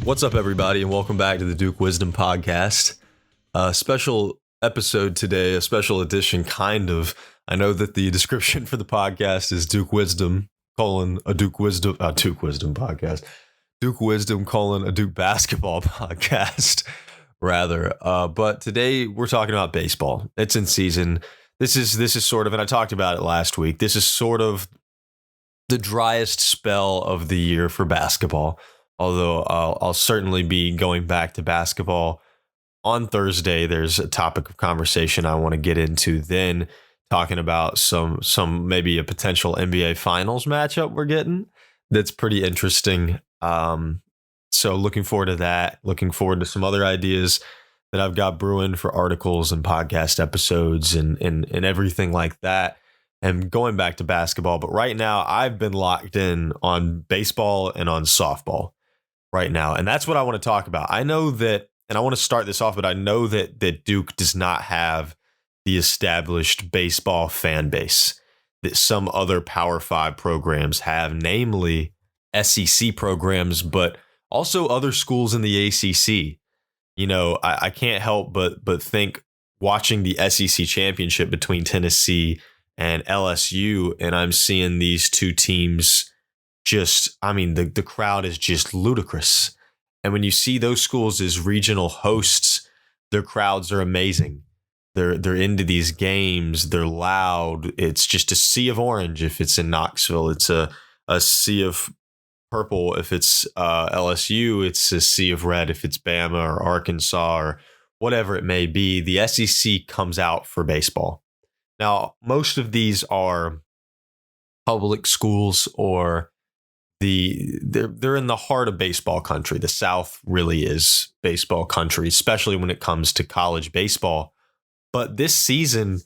What's up, everybody, and welcome back to the Duke Wisdom Podcast. A special episode today, a special edition, kind of. I know that the description for the podcast is Duke Wisdom, a Duke Wisdom podcast. Duke Wisdom, a Duke basketball podcast, rather. But today we're talking about baseball. It's in season. This is sort of, and I talked about it last week, this is sort of the driest spell of the year for basketball. Although I'll certainly be going back to basketball on Thursday. There's a topic of conversation I want to get into then, talking about some maybe a potential NBA Finals matchup we're getting. That's pretty interesting. So looking forward to that. Looking forward to some other ideas that I've got brewing for articles and podcast episodes and everything like that. And going back to basketball. But right now I've been locked in on baseball and on softball right now. And that's what I want to talk about. I know that, and I want to start this off, but I know that Duke does not have the established baseball fan base that some other Power 5 programs have, namely SEC programs, but also other schools in the ACC. You know, I can't help but think watching the SEC championship between Tennessee and LSU, and I'm seeing these two teams the crowd is just ludicrous. And when you see those schools as regional hosts, their crowds are amazing. They're into these games. They're loud. It's just a sea of orange if it's in Knoxville. It's a sea of purple if it's LSU. It's a sea of red if it's Bama or Arkansas or whatever it may be. The SEC comes out for baseball. Now, most of these are public schools or they're in the heart of baseball country. The South really is baseball country, especially when it comes to college baseball. But this season,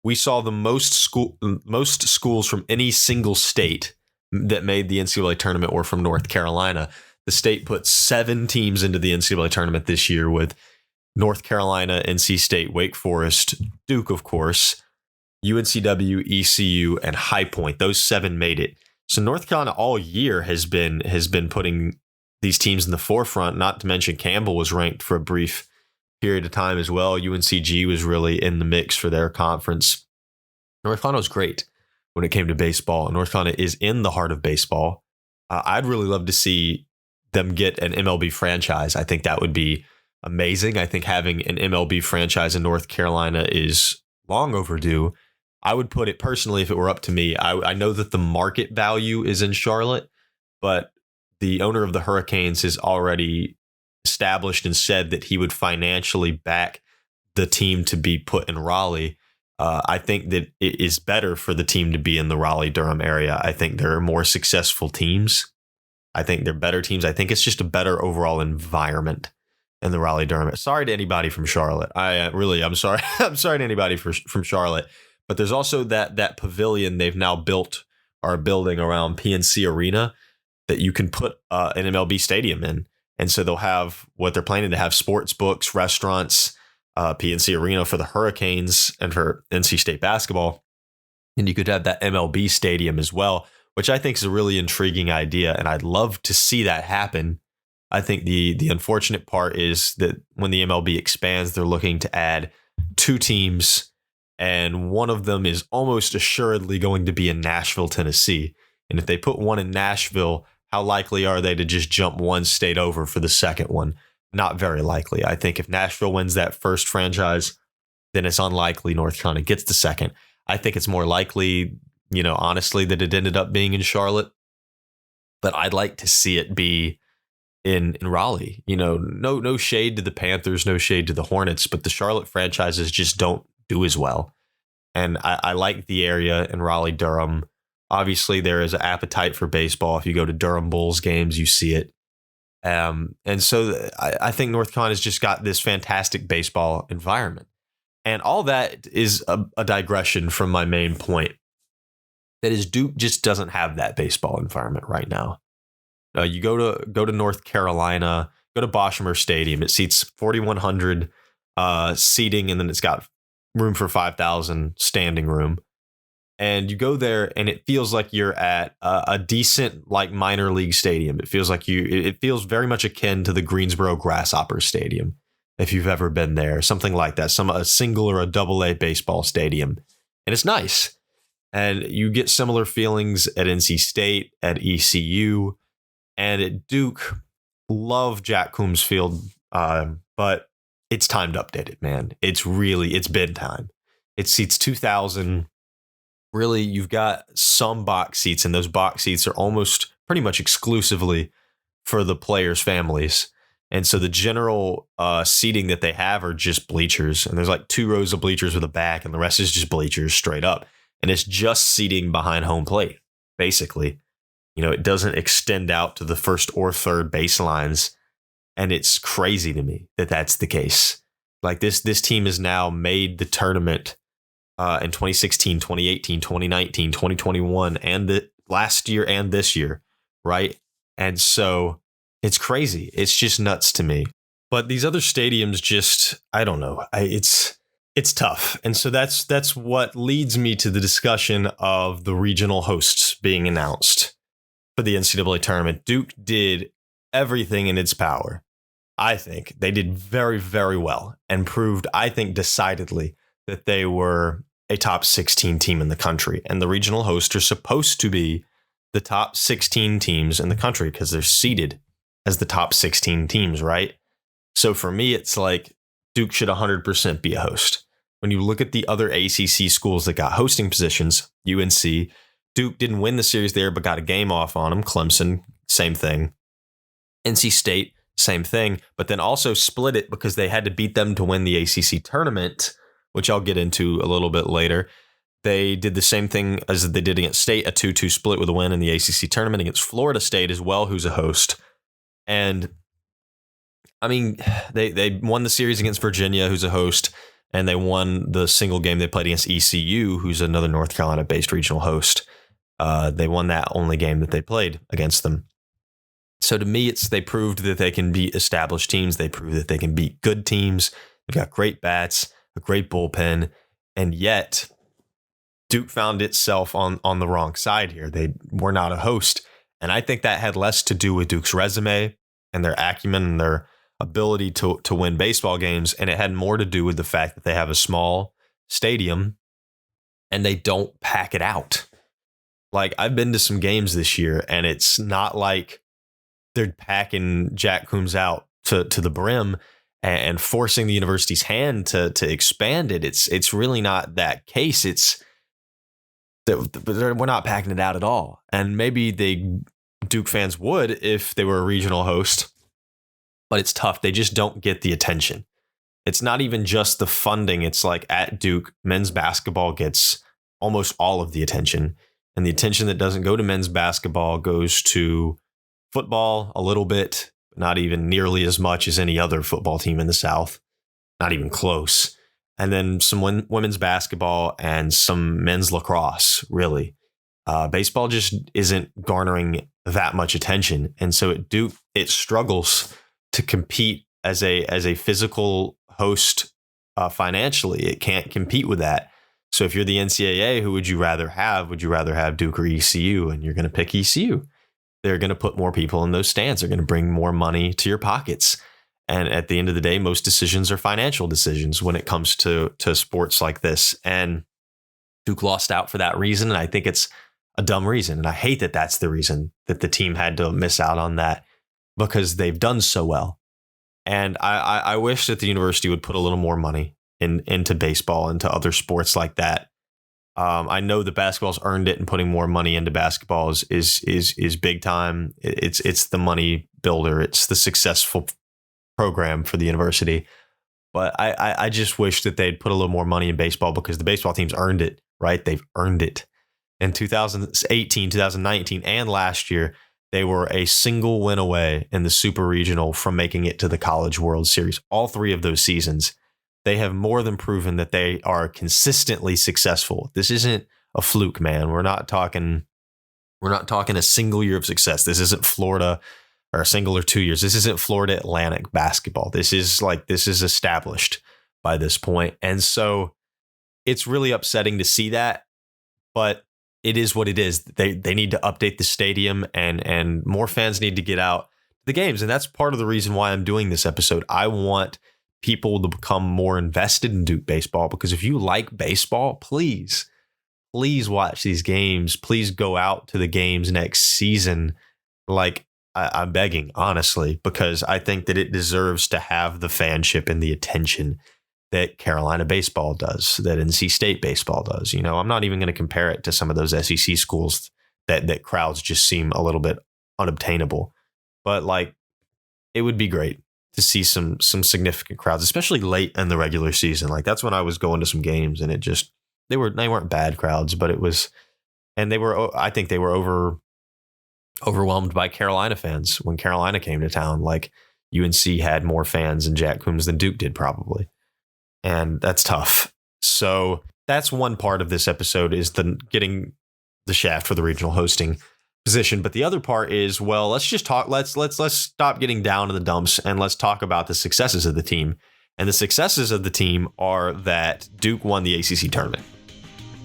we saw the most schools from any single state that made the NCAA tournament were from North Carolina. The state put 7 teams into the NCAA tournament this year, with North Carolina, NC State, Wake Forest, Duke, of course, UNCW, ECU, and High Point. Those 7 made it. So North Carolina all year has been putting these teams in the forefront, not to mention Campbell was ranked for a brief period of time as well. UNCG was really in the mix for their conference. North Carolina was great when it came to baseball. North Carolina is in the heart of baseball. I'd really love to see them get an MLB franchise. I think that would be amazing. I think having an MLB franchise in North Carolina is long overdue. I would put it personally, if it were up to me, I know that the market value is in Charlotte, but the owner of the Hurricanes has already established and said that he would financially back the team to be put in Raleigh. I think that it is better for the team to be in the Raleigh-Durham area. I think there are more successful teams. I think they're better teams. I think it's just a better overall environment in the Raleigh-Durham. Sorry to anybody from Charlotte. I'm sorry. I'm sorry to anybody from Charlotte. But there's also that pavilion they've now built or are building around PNC Arena that you can put an MLB stadium in. And so they'll have what they're planning to have: sports books, restaurants, PNC Arena for the Hurricanes and for NC State basketball. And you could have that MLB stadium as well, which I think is a really intriguing idea. And I'd love to see that happen. I think the unfortunate part is that when the MLB expands, they're looking to add 2 teams. And one of them is almost assuredly going to be in Nashville, Tennessee. And if they put one in Nashville, how likely are they to just jump one state over for the second one? Not very likely. I think if Nashville wins that first franchise, then it's unlikely North Carolina gets the second. I think it's more likely, honestly, that it ended up being in Charlotte. But I'd like to see it be in Raleigh. No shade to the Panthers, no shade to the Hornets, but the Charlotte franchises just don't do as well. And I like the area in Raleigh-Durham. Obviously, there is an appetite for baseball. If you go to Durham Bulls games, you see it. And so I think North Carolina's just got this fantastic baseball environment. And all that is a digression from my main point. That is, Duke just doesn't have that baseball environment right now. You go to North Carolina, go to Boshamer Stadium. It seats 4,100 seating, and then it's got room for 5,000 standing room. And you go there and it feels like you're at a decent like minor league stadium. It feels like it feels very much akin to the Greensboro Grasshoppers Stadium. If you've ever been there, something like that, a single or a double A baseball stadium. And it's nice. And you get similar feelings at NC State, at ECU, and at Duke. Love Jack Coombs Field, but it's time to update it, man. It's been time. It seats 2,000. Really, you've got some box seats, and those box seats are almost pretty much exclusively for the players' families. And so the general seating that they have are just bleachers. And there's like 2 rows of bleachers with a back, and the rest is just bleachers straight up. And it's just seating behind home plate, basically. It doesn't extend out to the first or third baselines. And it's crazy to me that that's the case. Like this team has now made the tournament in 2016, 2018, 2019, 2021, and the last year and this year, right? And so it's crazy. It's just nuts to me. But these other stadiums just, I don't know. It's tough. And so that's what leads me to the discussion of the regional hosts being announced for the NCAA tournament. Duke did everything in its power. I think they did very, very well and proved, I think, decidedly that they were a top 16 team in the country. And the regional hosts are supposed to be the top 16 teams in the country because they're seeded as the top 16 teams, right? So for me, it's like Duke should 100% be a host. When you look at the other ACC schools that got hosting positions, UNC, Duke didn't win the series there, but got a game off on them. Clemson, same thing. NC State, same thing, but then also split it because they had to beat them to win the ACC tournament, which I'll get into a little bit later. They did the same thing as they did against State, a 2-2 split with a win in the ACC tournament against Florida State as well, who's a host. And I mean, they won the series against Virginia, who's a host, and they won the single game they played against ECU, who's another North Carolina-based regional host. They won that only game that they played against them. So to me, they proved that they can beat established teams. They proved that they can beat good teams. They've got great bats, a great bullpen, and yet Duke found itself on the wrong side here. They were not a host. And I think that had less to do with Duke's resume and their acumen and their ability to win baseball games. And it had more to do with the fact that they have a small stadium and they don't pack it out. Like, I've been to some games this year, and it's not like they're packing Jack Coombs out to the brim and forcing the university's hand to expand it. It's really not that case. It's that we're not packing it out at all. And maybe Duke fans would if they were a regional host, but it's tough. They just don't get the attention. It's not even just the funding. It's like at Duke, men's basketball gets almost all of the attention. And the attention that doesn't go to men's basketball goes to football a little bit, but not even nearly as much as any other football team in the South. Not even close. And then some women's basketball and some men's lacrosse, really. Baseball just isn't garnering that much attention. And so at Duke, it struggles to compete as a physical host financially. It can't compete with that. So if you're the NCAA, who would you rather have? Would you rather have Duke or ECU? And you're going to pick ECU. They're going to put more people in those stands. They're going to bring more money to your pockets. And at the end of the day, most decisions are financial decisions when it comes to sports like this. And Duke lost out for that reason. And I think it's a dumb reason. And I hate that that's the reason that the team had to miss out on that, because they've done so well. And I wish that the university would put a little more money into baseball, into other sports like that. I know the basketball's earned it, and putting more money into basketball is big time. It's the money builder. It's the successful program for the university. But I just wish that they'd put a little more money in baseball, because the baseball teams earned it, right? They've earned it. In 2018, 2019, and last year, they were a single win away in the Super Regional from making it to the College World Series. All 3 of those seasons, they have more than proven that they are consistently successful. This isn't a fluke, man. We're not talking a single year of success. This isn't Florida, or a single or 2 years. This isn't Florida Atlantic basketball. This is established by this point. And so it's really upsetting to see that. but it is what it is. They need to update the stadium, and more fans need to get out to the games. And that's part of the reason why I'm doing this episode. I want people to become more invested in Duke baseball, because if you like baseball, please watch these games. Please go out to the games next season. Like, I'm begging, honestly, because I think that it deserves to have the fanship and the attention that Carolina baseball does, that NC State baseball does. You know, I'm not even going to compare it to some of those SEC schools that crowds just seem a little bit unobtainable. But like, it would be great to see some significant crowds, especially late in the regular season. Like, that's when I was going to some games, and they weren't bad crowds, but I think they were overwhelmed by Carolina fans when Carolina came to town. Like, UNC had more fans in Jack Coombs than Duke did, probably. And that's tough. So that's one part of this episode, is getting the shaft for the regional hosting position. But the other part is, well, let's just talk. Let's stop getting down in the dumps, and let's talk about the successes of the team. And the successes of the team are that Duke won the ACC tournament.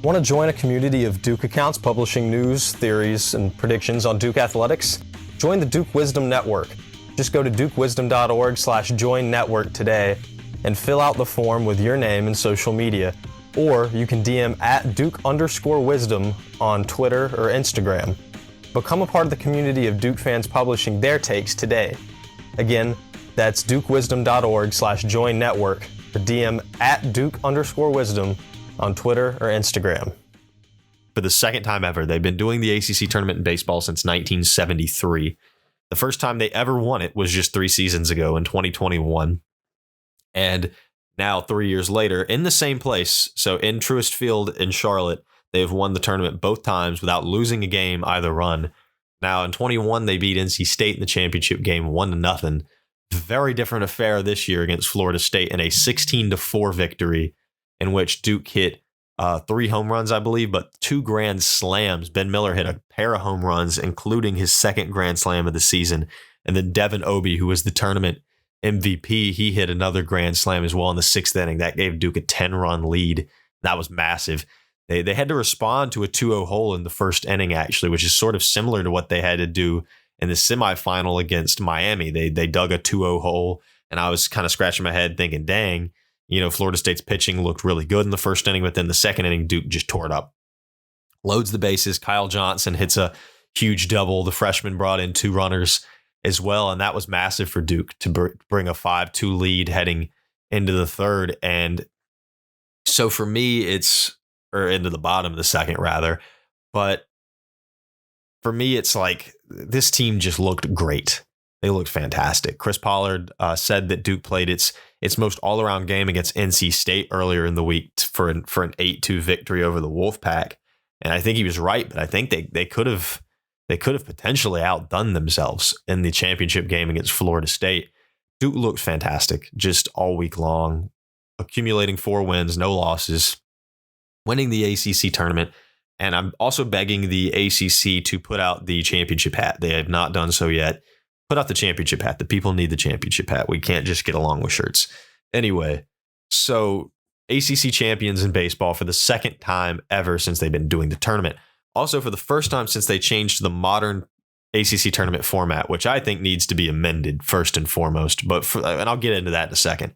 Want to join a community of Duke accounts publishing news, theories, and predictions on Duke athletics? Join the Duke Wisdom Network. Just go to dukewisdom.org/join network today and fill out the form with your name and social media. Or you can DM at Duke_Wisdom on Twitter or Instagram. Become a part of the community of Duke fans publishing their takes today. Again, that's dukewisdom.org/join network, or DM at Duke_Wisdom on Twitter or Instagram. For the second time ever, they've been doing the ACC tournament in baseball since 1973. The first time they ever won it was just 3 seasons ago in 2021. And now, 3 years later, in the same place, so in Truist Field in Charlotte, they have won the tournament both times without losing a game either run. Now, in 21, they beat NC State in the championship game 1-0. Very different affair this year against Florida State in a 16-4 victory, in which Duke hit 3 home runs, I believe, but 2 grand slams. Ben Miller hit a pair of home runs, including his second grand slam of the season. And then Devin Obie, who was the tournament MVP, he hit another grand slam as well in the 6th inning. That gave Duke a 10-run lead. That was massive. They had to respond to a 2-0 hole in the 1st inning, actually, which is sort of similar to what they had to do in the semifinal against Miami. They dug a 2-0 hole, and I was kind of scratching my head thinking, dang, you know, Florida State's pitching looked really good in the 1st inning, but then the 2nd inning, Duke just tore it up. Loads the bases. Kyle Johnson hits a huge double. The freshman brought in 2 runners as well, and that was massive for Duke to bring a 5-2 lead heading into the 3rd. And so for me, or into the bottom of the 2nd, rather. But for me, it's like this team just looked great. They looked fantastic. Chris Pollard said that Duke played its most all-around game against NC State earlier in the week for an 8-2 victory over the Wolfpack. And I think he was right, but I think they could have potentially outdone themselves in the championship game against Florida State. Duke looked fantastic just all week long, accumulating 4 wins, no losses, winning the ACC tournament. And I'm also begging the ACC to put out the championship hat. They have not done so yet. Put out the championship hat. The people need the championship hat. We can't just get along with shirts. Anyway, so ACC champions in baseball for the 2nd time ever since they've been doing the tournament. Also, for the first time since they changed to the modern ACC tournament format, which I think needs to be amended first and foremost. And I'll get into that in a second.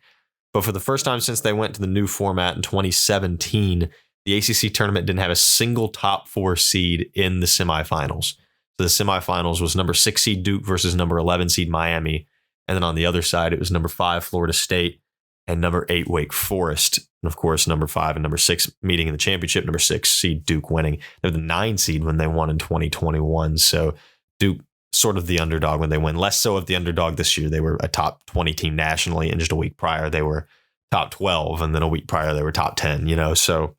But for the first time since they went to the new format in 2017, the ACC tournament didn't have a single top 4 seed in the semifinals. So the semifinals was number 6 seed Duke versus number 11 seed Miami. And then on the other side, it was number 5 Florida State and number 8 Wake Forest. And of course, number 5 and number 6 meeting in the championship, number 6 seed Duke winning. They're the 9 seed when they won in 2021. So Duke sort of the underdog when they win. Less so of the underdog this year. They were a top 20 team nationally, and just a week prior, they were top 12. And then a week prior, they were top 10, so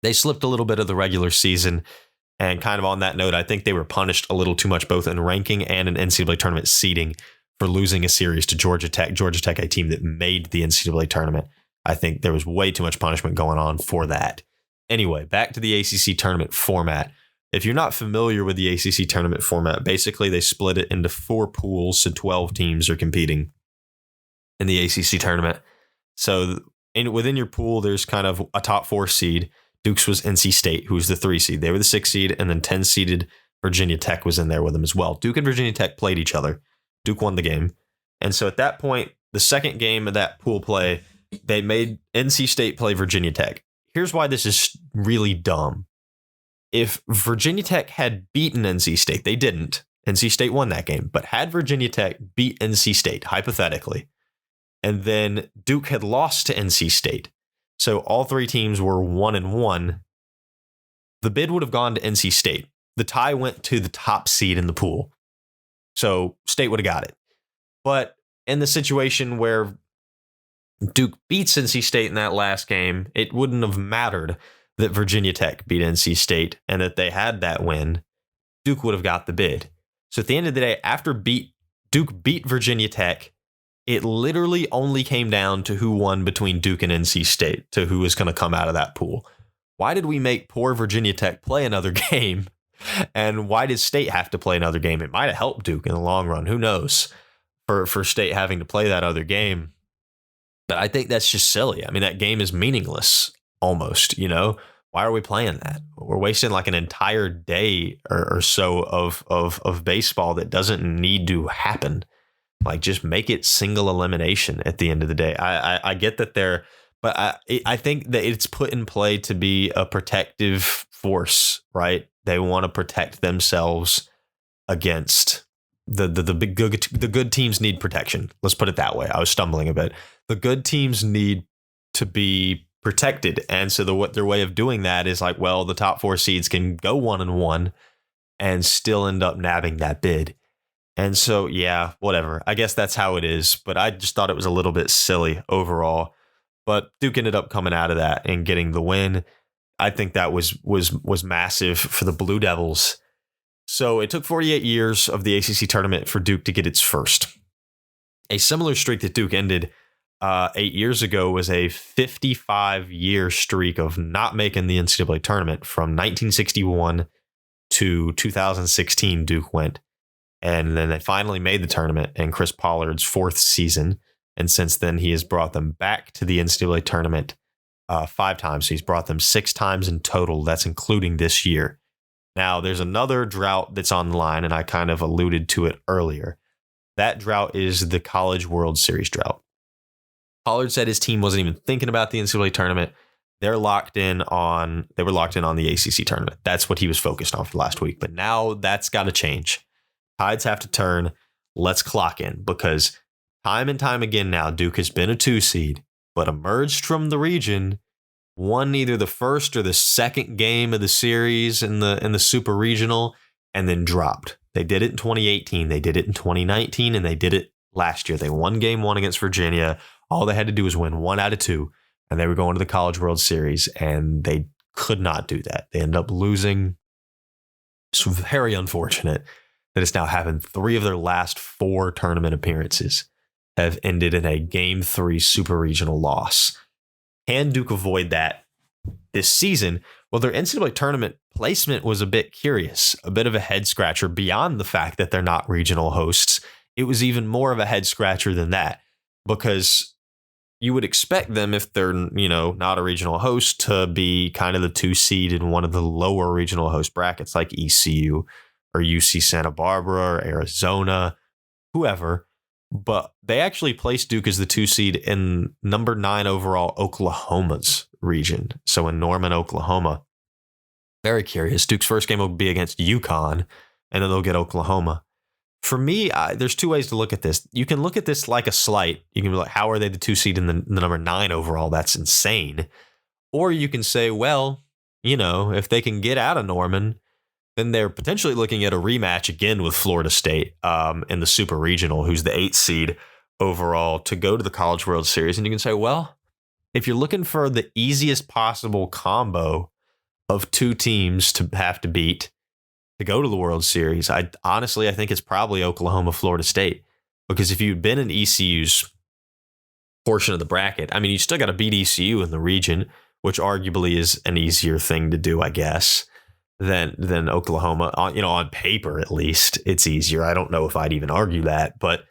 they slipped a little bit of the regular season. And kind of on that note, I think they were punished a little too much, both in ranking and in NCAA tournament seeding, for losing a series to Georgia Tech. Georgia Tech, a team that made the NCAA tournament. I think there was way too much punishment going on for that. Anyway, back to the ACC tournament format. If you're not familiar with the ACC tournament format, basically they split it into 4 pools, so 12 teams are competing in the ACC tournament. So within your pool, there's kind of a top 4 seed. Duke's was NC State, who was the 3 seed. They were the 6 seed, and then 10 seeded Virginia Tech was in there with them as well. Duke and Virginia Tech played each other. Duke won the game. And so at that point, the second game of that pool play, they made NC State play Virginia Tech. Here's why this is really dumb. If Virginia Tech had beaten NC State, they didn't. NC State won that game. But had Virginia Tech beat NC State, hypothetically, and then Duke had lost to NC State, so all 3 teams were 1-1, the bid would have gone to NC State. The tie went to the top seed in the pool. So State would have got it. But in the situation where Duke beats NC State in that last game, it wouldn't have mattered that Virginia Tech beat NC State and that they had that win. Duke would have got the bid. So at the end of the day, after Duke beat Virginia Tech, it literally only came down to who won between Duke and NC State, to who was going to come out of that pool. Why did we make poor Virginia Tech play another game? And why did State have to play another game? It might have helped Duke in the long run. Who knows? For State having to play that other game. But I think that's just silly. I mean, that game is meaningless almost, you know? Why are we playing that? We're wasting like an entire day or so of baseball that doesn't need to happen. Like, just make it single elimination at the end of the day. I get that but I think that it's put in play to be a protective force, right? They want to protect themselves against the good teams need protection. Let's put it that way. I was stumbling a bit. The good teams need to be protected. And so their way of doing that is like, well, the top 4 seeds can go 1-1 and still end up nabbing that bid. And so, yeah, whatever. I guess that's how it is. But I just thought it was a little bit silly overall. But Duke ended up coming out of that and getting the win. I think that was massive for the Blue Devils. So it took 48 years of the ACC tournament for Duke to get its first. A similar streak that Duke ended 8 years ago was a 55-year streak of not making the NCAA tournament. From 1961 to 2016, Duke went. And then they finally made the tournament in Chris Pollard's 4th season. And since then, he has brought them back to the NCAA tournament 5 times. So he's brought them 6 times in total. That's including this year. Now, there's another drought that's on the line, and I kind of alluded to it earlier. That drought is the College World Series drought. Pollard said his team wasn't even thinking about the NCAA tournament. They were locked in on the ACC tournament. That's what he was focused on for last week. But now that's got to change. Tides have to turn. Let's clock in, because time and time again now, Duke has been a 2 seed, but emerged from the region, won either the first or the second game of the series in the super regional, and then dropped. They did it in 2018. They did it in 2019, and they did it last year. They won game 1 against Virginia. All they had to do was win 1 out of 2, and they were going to the College World Series, and they could not do that. They ended up losing. It's very unfortunate that it's now happened. 3 of their last 4 tournament appearances have ended in a Game 3 super regional loss. Can Duke avoid that this season? Well, their NCAA tournament placement was a bit curious, a bit of a head scratcher beyond the fact that they're not regional hosts. It was even more of a head scratcher than that, because you would expect them, if they're, not a regional host, to be kind of the 2 seed in one of the lower regional host brackets like ECU or UC Santa Barbara or Arizona, whoever. But they actually placed Duke as the 2 seed in number 9 overall Oklahoma's region. So in Norman, Oklahoma. Very curious. Duke's first game will be against UConn, and then they'll get Oklahoma. For me, there's 2 ways to look at this. You can look at this like a slight. You can be like, how are they the 2 seed in the number 9 overall? That's insane. Or you can say, well, if they can get out of Norman, then they're potentially looking at a rematch again with Florida State in the Super Regional, who's the 8th seed overall, to go to the College World Series. And you can say, well, if you're looking for the easiest possible combo of 2 teams to have to beat to go to the World Series, I think it's probably Oklahoma, Florida State. Because if you'd been in ECU's portion of the bracket, I mean, you still got to beat ECU in the region, which arguably is an easier thing to do, I guess, than Oklahoma. On paper, at least, it's easier. I don't know if I'd even argue that, but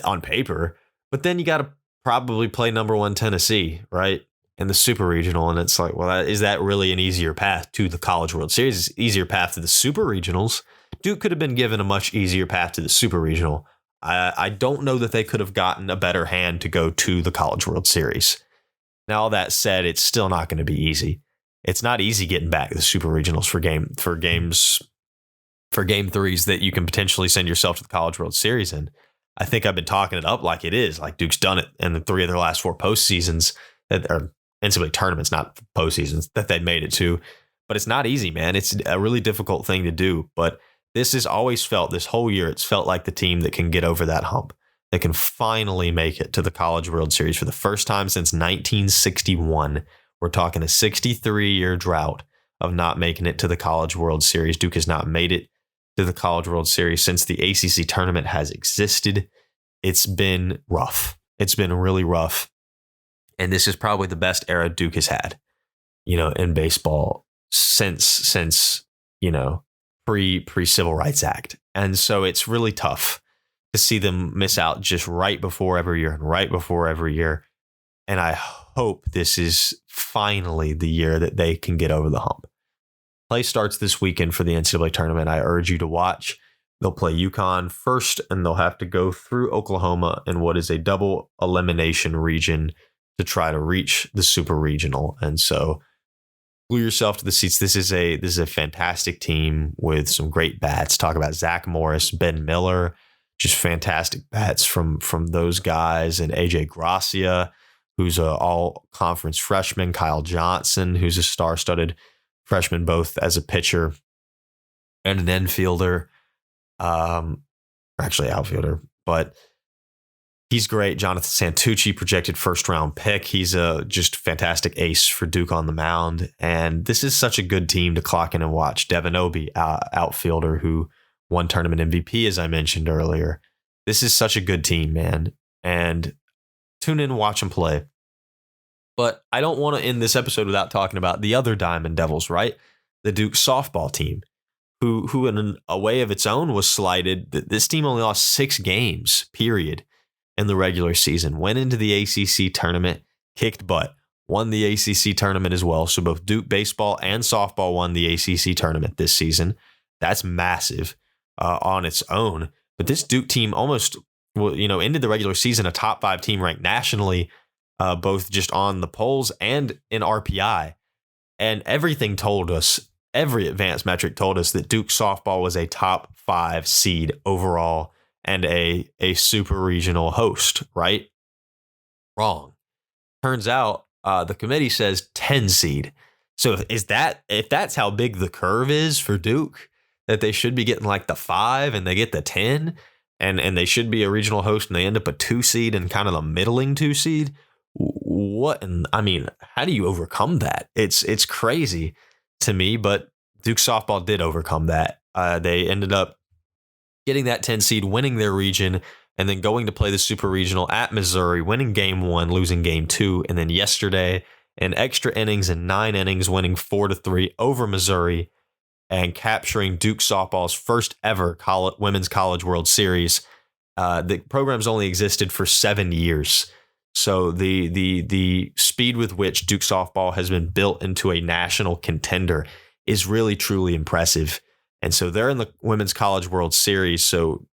on paper. But then you got to probably play number 1 Tennessee, right? in the Super Regional. And it's like, well, is that really an easier path to the College World Series? It's an easier path to the Super Regionals. Duke could have been given a much easier path to the Super Regional. I don't know that they could have gotten a better hand to go to the College World Series. Now, all that said, it's still not going to be easy. It's not easy getting back to the Super Regionals for game threes that you can potentially send yourself to the College World Series in. I think I've been talking it up like it is, like Duke's done it in the 3 of their last 4 postseasons that are NCAA tournaments, not postseasons that they made it to. But it's not easy, man. It's a really difficult thing to do. But this has always felt, this whole year, it's felt like the team that can get over that hump, that can finally make it to the College World Series for the first time since 1961. We're talking a 63-year drought of not making it to the College World Series. Duke has not made it to the College World Series since the ACC Tournament has existed. It's been rough. It's been really rough. And this is probably the best era Duke has had, in baseball since pre-Civil Rights Act. And so it's really tough to see them miss out just right before every year. And I hope this is finally the year that they can get over the hump. Play starts this weekend for the NCAA tournament. I urge you to watch. They'll play UConn first, and they'll have to go through Oklahoma in what is a double elimination region to try to reach the Super Regional. And so glue yourself to the seats. This is a fantastic team with some great bats. Talk about Zach Morris, Ben Miller, just fantastic bats from those guys, and AJ Gracia, who's a all-conference freshman, Kyle Johnson, who's a star-studded freshman, both as a pitcher and an infielder, actually outfielder, but he's great. Jonathan Santucci, projected first-round pick. He's a just fantastic ace for Duke on the mound, and this is such a good team to clock in and watch. Devin Obie, outfielder, who won tournament MVP, as I mentioned earlier. This is such a good team, man, and tune in and watch them play. But I don't want to end this episode without talking about the other Diamond Devils, right? The Duke softball team, who in a way of its own was slighted. This team only lost 6 games, period, in the regular season. Went into the ACC tournament, kicked butt, won the ACC tournament as well. So both Duke baseball and softball won the ACC tournament this season. That's massive on its own. But this Duke team almost, ended the regular season a top 5 team ranked nationally, both just on the polls and in RPI. And everything told us, every advanced metric told us that Duke softball was a top 5 seed overall and a super regional host, right? Wrong. Turns out the committee says 10 seed. So if that's how big the curve is for Duke, that they should be getting like the 5 and they get the 10, and they should be a regional host and they end up a 2 seed and kind of the middling 2 seed. What? And I mean, how do you overcome that? It's crazy to me, but Duke softball did overcome that. They ended up getting that 10 seed, winning their region, and then going to play the Super Regional at Missouri, winning game 1, losing game 2, and then yesterday in extra innings and 9 innings, winning 4-3 over Missouri and capturing Duke softball's first ever Women's College World Series. The program's only existed for 7 years. So the speed with which Duke softball has been built into a national contender is really, truly impressive. And so they're in the Women's College World Series. So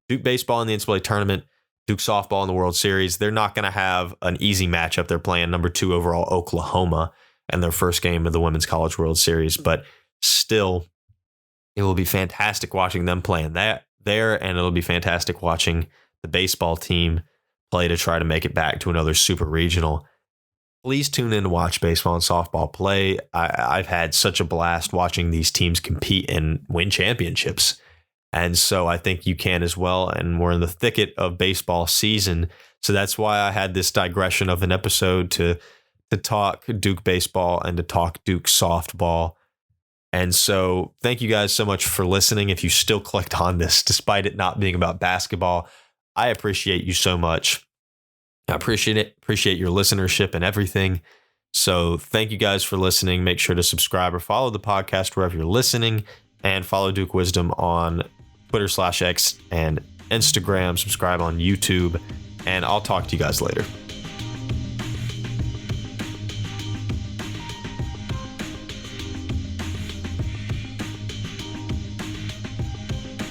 Duke baseball in the NCAA tournament, Duke softball in the World Series. They're not going to have an easy matchup. They're playing number 2 overall Oklahoma in their first game of the Women's College World Series. But still, it will be fantastic watching them playing that there, and it'll be fantastic watching the baseball team play to try to make it back to another super regional. Please tune in to watch baseball and softball play. I've had such a blast watching these teams compete and win championships. And so I think you can as well. And we're in the thicket of baseball season. So that's why I had this digression of an episode to talk Duke baseball and to talk Duke softball. And so thank you guys so much for listening. If you still clicked on this, despite it not being about basketball, I appreciate you so much. I appreciate it. Appreciate your listenership and everything. So thank you guys for listening. Make sure to subscribe or follow the podcast wherever you're listening, and follow Duke Wisdom on Twitter/X and Instagram. Subscribe on YouTube, and I'll talk to you guys later.